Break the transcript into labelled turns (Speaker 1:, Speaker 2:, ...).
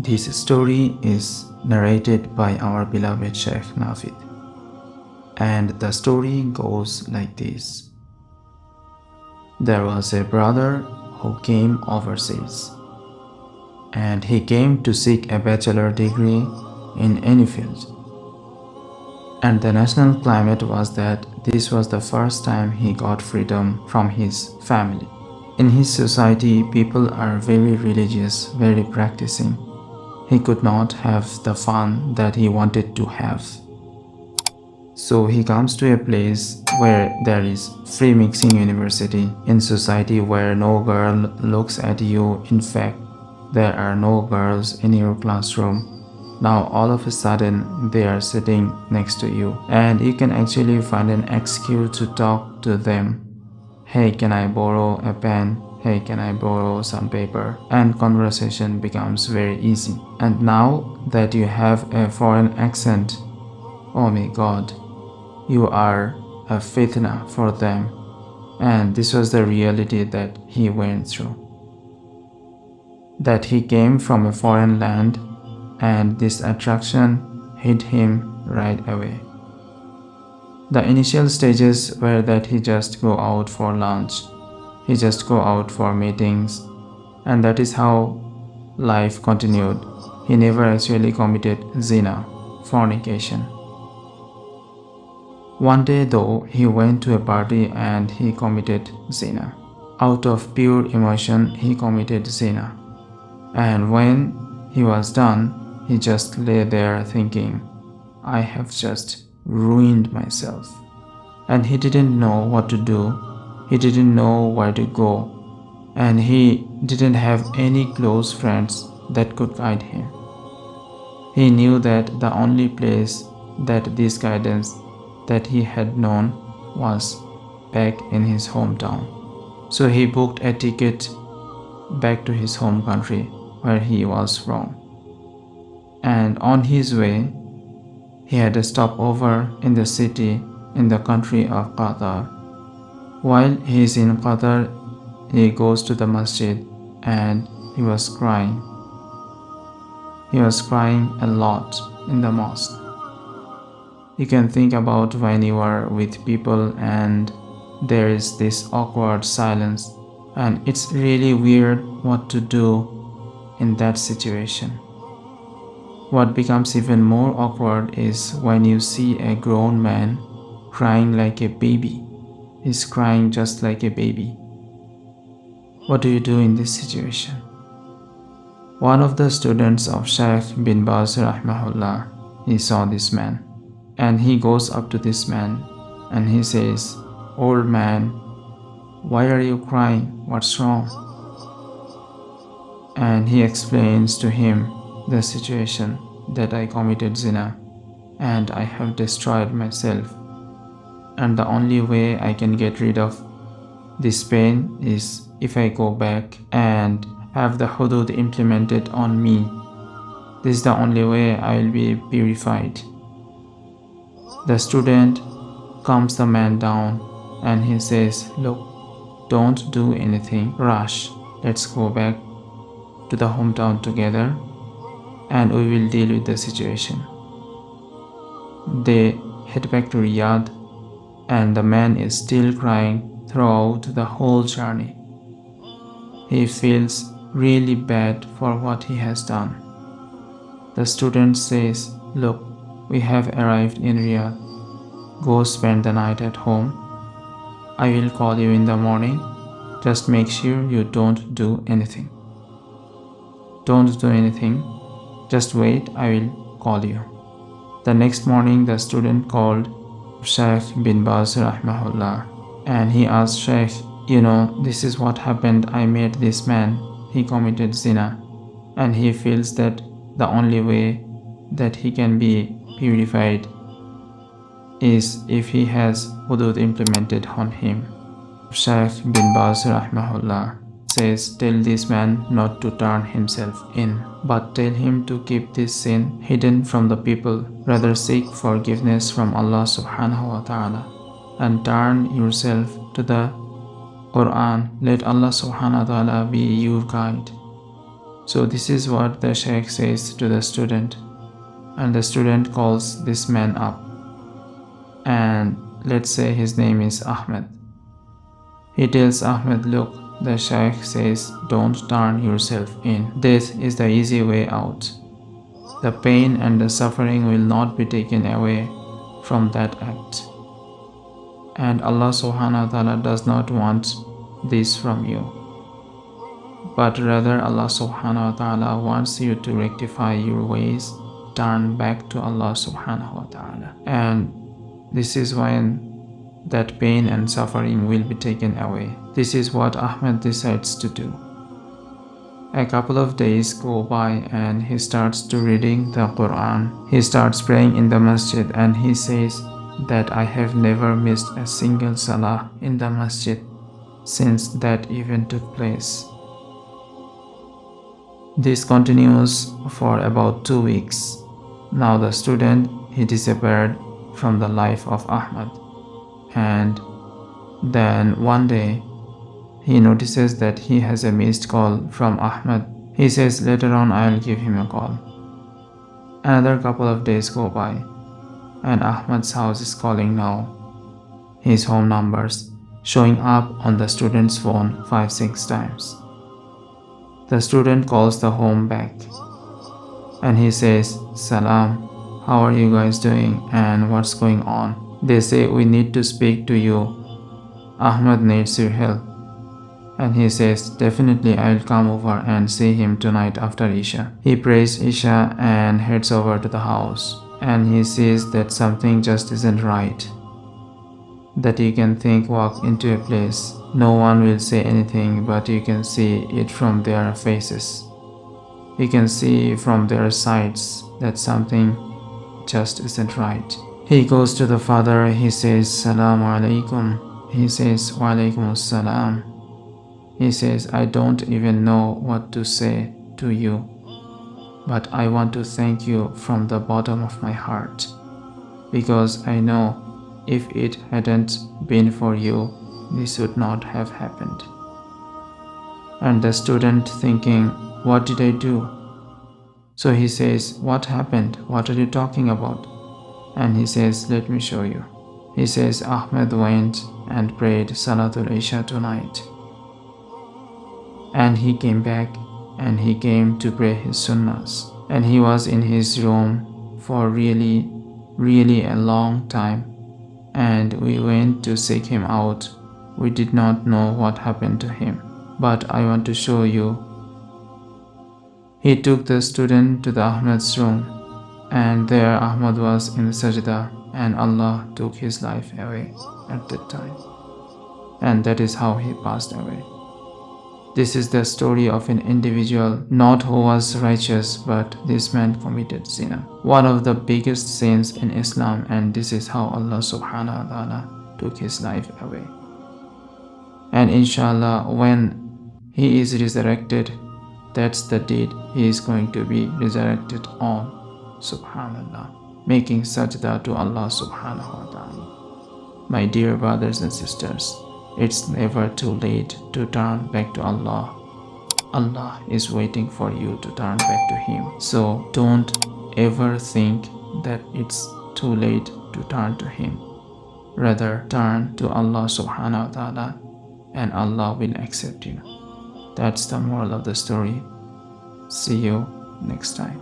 Speaker 1: This story is narrated by our beloved Sheikh Nafid, and the story goes like this. There was a brother who came overseas, and he came to seek a bachelor degree in any field. And the national climate was that this was the first time he got freedom from his family. In his society, people are very religious, very practicing. He could not have the fun that he wanted to have. So he comes to a place where there is free mixing university, in society where no girl looks at you. In fact, there are no girls in your classroom. Now all of a sudden they are sitting next to you, and you can actually find an excuse to talk to them. Hey, can I borrow a pen? Hey, can I borrow some paper? And conversation becomes very easy. And now that you have a foreign accent, oh my God, you are a fitna for them. And this was the reality that he went through. That he came from a foreign land, and this attraction hit him right away. The initial stages were that he just go out for lunch, he just go out for meetings, and that is how life continued. He never actually committed zina, fornication. One day though, he went to a party and he committed zina. Out of pure emotion, he committed zina. And when he was done, he just lay there thinking, I have just ruined myself. And he didn't know what to do. He didn't know where to go. And he didn't have any close friends that could guide him. He knew that the only place that this guidance that he had known was back in his hometown. So he booked a ticket back to his home country where he was from. And on his way, he had a stopover in the city in the country of Qatar. While he is in Qatar, he goes to the masjid and he was crying. He was crying a lot in the mosque. You can think about when you are with people and there is this awkward silence, and it's really weird what to do in that situation. What becomes even more awkward is when you see a grown man crying like a baby. He's crying just like a baby. What do you do in this situation? One of the students of Shaykh bin Baz rahimahullah, he saw this man, and he goes up to this man and he says, Old man, why are you crying? What's wrong? And he explains to him the situation, that I committed zina and I have destroyed myself, and the only way I can get rid of this pain is if I go back and have the hudud implemented on me. This is the only way I will be purified. The student calms the man down and he says, look, don't do anything rash. Let's go back to the hometown together and we will deal with the situation. They head back to Riyadh, and the man is still crying throughout the whole journey. He feels really bad for what he has done. The student says, look, we have arrived in Riyadh. Go spend the night at home. I will call you in the morning. Just make sure you don't do anything. Don't do anything. Just wait, I will call you. The next morning, the student called Shaykh bin Baz rahimahullah, and he asked Shaykh, this is what happened. I met this man. He committed zina, and he feels that the only way that he can be purified is if he has hudud implemented on him. Shaykh bin Baz rahimahullah says, tell this man not to turn himself in, but tell him to keep this sin hidden from the people. Rather seek forgiveness from Allah subhanahu wa ta'ala and turn yourself to the Quran. Let Allah subhanahu wa ta'ala be your guide. So this is what the Shaykh says to the student, and the student calls this man up, and let's say his name is Ahmed. He tells Ahmed, look, the Shaykh says don't turn yourself in. Death is the easy way out. The pain and the suffering will not be taken away from that act. And Allah subhanahu wa ta'ala does not want this from you. But rather Allah subhanahu wa ta'ala wants you to rectify your ways, turn back to Allah subhanahu wa ta'ala. And this is when that pain and suffering will be taken away. This is what Ahmed decides to do. A couple of days go by and he starts to reading the Quran. He starts praying in the masjid and he says that I have never missed a single salah in the masjid since that event took place. This continues for about 2 weeks. Now the student, he disappeared from the life of Ahmed. And then one day, he notices that he has a missed call from Ahmed. He says later on I'll give him a call. Another couple of days go by and Ahmed's house is calling now. His home numbers showing up on the student's phone 5-6 times. The student calls the home back and he says, Salam, how are you guys doing and what's going on? They say we need to speak to you. Ahmed needs your help. And he says, definitely I'll come over and see him tonight after Isha. He prays Isha and heads over to the house. And he sees that something just isn't right. That you can think walk into a place. No one will say anything, but you can see it from their faces. You can see from their sides that something just isn't right. He goes to the father, he says, Salamu alaikum. He says, Wa alaikum assalam. He says, I don't even know what to say to you, but I want to thank you from the bottom of my heart, because I know if it hadn't been for you, this would not have happened. And the student thinking, what did I do? So he says, what happened? What are you talking about? And he says, let me show you. He says, Ahmed went and prayed Salatul Isha tonight. And he came back and he came to pray his sunnahs. And he was in his room for really a long time. And we went to seek him out. We did not know what happened to him. But I want to show you. He took the student to the Ahmed's room. And there Ahmed was in the sajda. And Allah took his life away at that time. And that is how he passed away. This is the story of an individual, not who was righteous, but this man committed Zina, one of the biggest sins in Islam, and this is how Allah subhanahu wa ta'ala took his life away. And inshallah, when he is resurrected, that's the deed he is going to be resurrected on, subhanallah, making sajda to Allah subhanahu wa ta'ala. My dear brothers and sisters, it's never too late to turn back to Allah. Allah is waiting for you to turn back to Him. So don't ever think that it's too late to turn to Him. Rather, turn to Allah subhanahu wa ta'ala and Allah will accept you. That's the moral of the story. See you next time.